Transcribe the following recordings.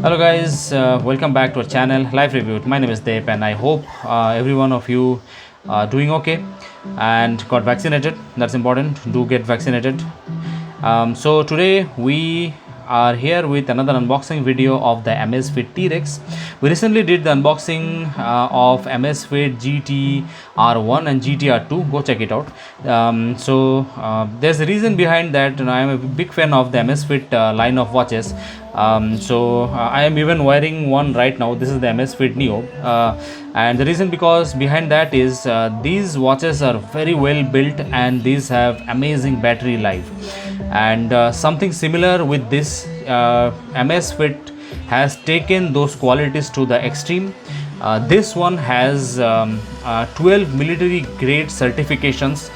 Hello guys, welcome back to our channel Life Review. My name is ZEPP and I hope every one of you are doing okay and got vaccinated. That's important. Do get vaccinated. So today we are here with another unboxing video of the Amazfit T-Rex. We recently did the unboxing of Amazfit GT-R1 and GT-R2. Go check it out. There's a reason behind that. I am a big fan of the Amazfit line of watches. I am even wearing one right now. This is the Amazfit Neo, and the reason because behind that is these watches are very well built and these have amazing battery life. And something similar with this, Amazfit has taken those qualities to the extreme. This one has 12 military grade certifications.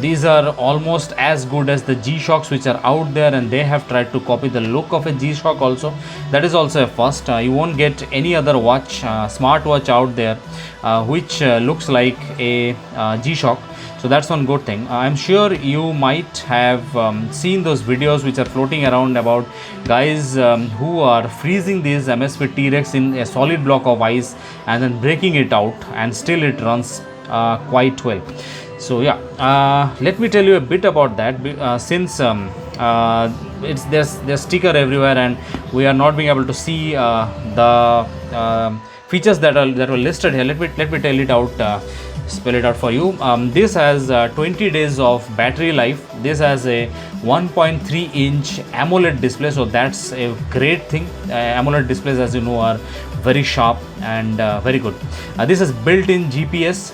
These are almost as good as the G-Shocks which are out there, and they have tried to copy the look of a G-Shock also. That is also a first. You won't get any other watch, smartwatch out there which looks like a G-Shock. So that's one good thing. I'm sure you might have seen those videos which are floating around about guys who are freezing these Amazfit T-Rex in a solid block of ice and then breaking it out, and still it runs quite well. So yeah, let me tell you a bit about that. Since there's sticker everywhere and we are not being able to see the features that were listed here. Let me tell it out. Spell it out for you. This has 20 days of battery life. This has a 1.3 inch AMOLED display, so that's a great thing. AMOLED displays, as you know, are very sharp and very good. This is built-in GPS.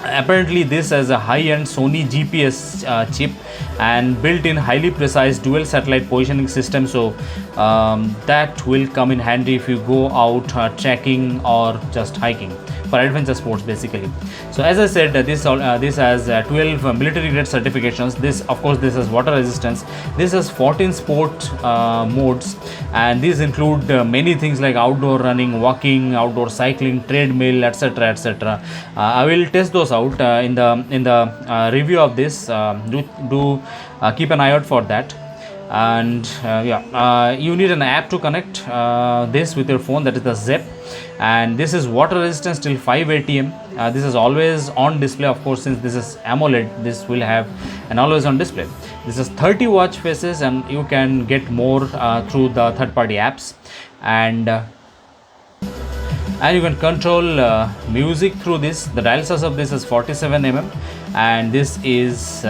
Apparently this has a high-end Sony GPS chip and built-in highly precise dual satellite positioning system, so that will come in handy if you go out trekking or just hiking for adventure sports basically. So as I said, this has 12 military grade certifications. This, of course, this has water resistance. This has 14 sport modes, and these include many things like outdoor running, walking, outdoor cycling, treadmill, etc, etc. I will test those out in the review of this. Do keep an eye out for that. And you need an app to connect this with your phone, that is the ZEPP, and this is water resistance till 5 ATM. This is always on display, of course, since this is AMOLED. This will have an always on display. This is 30 watch faces, and you can get more through the third-party apps, and you can control music through this. The dial size of this is 47 mm, and this is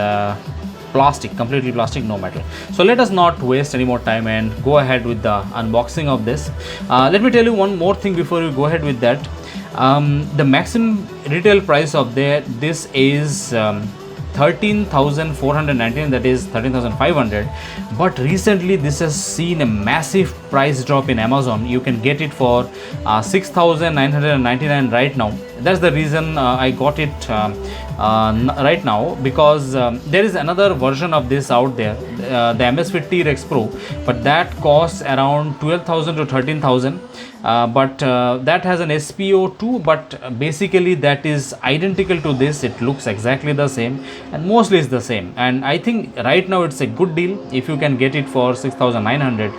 plastic, completely plastic, no metal. So let us not waste any more time and go ahead with the unboxing of this. Let me tell you one more thing before we go ahead with that. The maximum retail price of this is 13,499, that is 13,500, but recently this has seen a massive price drop in Amazon. You can get it for 6,999 right now. That's the reason I got it right now, because there is another version of this out there, the Amazfit T-Rex Pro, but that costs around 12,000 to 13,000. But that has an SPO2, but basically that is identical to this. It looks exactly the same and mostly is the same, and I think right now it's a good deal if you can get it for 6,900.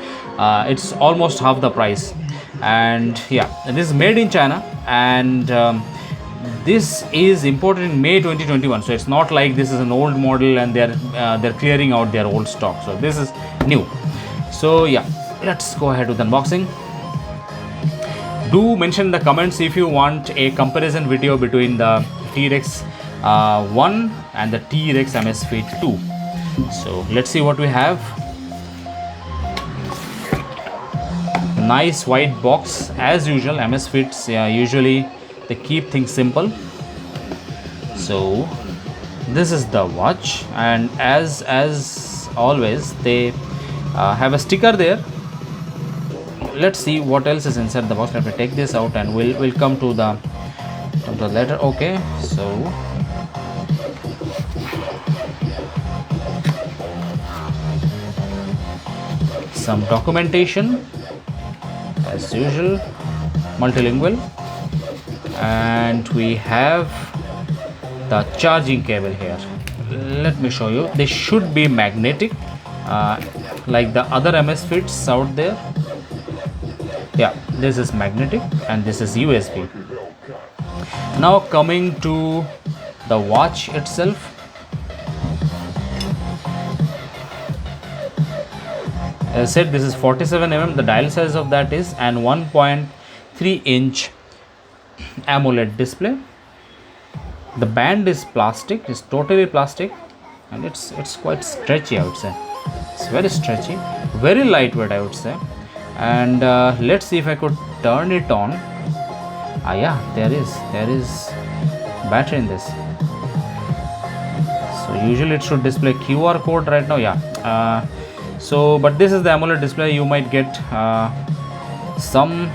It's almost half the price, and yeah, this is made in China, and this is imported in May 2021, so it's not like this is an old model and they're clearing out their old stock. So this is new. So yeah, let's go ahead with unboxing. Do mention in the comments if you want a comparison video between the T-Rex 1 and the T-Rex Amazfit 2. So let's see what we have. Nice white box as usual. Amazfits usually they keep things simple. So this is the watch, and as always they have a sticker there. Let's see what else is inside the box. Let me take this out and we'll come to the letter. Okay, so some documentation as usual, multilingual, and we have the charging cable here. Let me show you. They should be magnetic like the other Amazfits out there. Yeah, this is magnetic and this is USB. Now coming to the watch itself. As I said, this is 47 mm, the dial size of that is, and 1.3 inch AMOLED display. The band is plastic, is totally plastic, and it's quite stretchy, I would say. It's very stretchy, very lightweight, I would say. And let's see if I could turn it on. Yeah, there is battery in this. So usually it should display QR code right now. Yeah. So but this is the AMOLED display. You might get some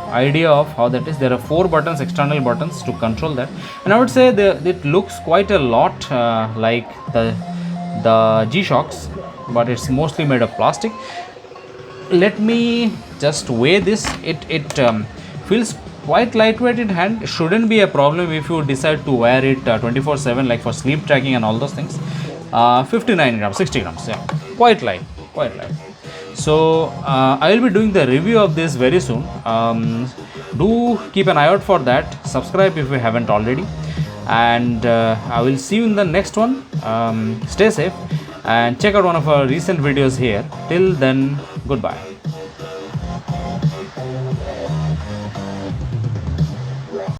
idea of how that is. There are 4 buttons, external buttons to control that, and I would say it looks quite a lot like the G-Shocks, but it's mostly made of plastic. Let me just weigh this. It feels quite lightweight in hand. Shouldn't be a problem if you decide to wear it 24/7, like for sleep tracking and all those things. 59 grams, 60 grams, yeah, quite light. So I will be doing the review of this very soon. Do keep an eye out for that. Subscribe if you haven't already, and I will see you in the next one. Stay safe and check out one of our recent videos here. Till then, goodbye.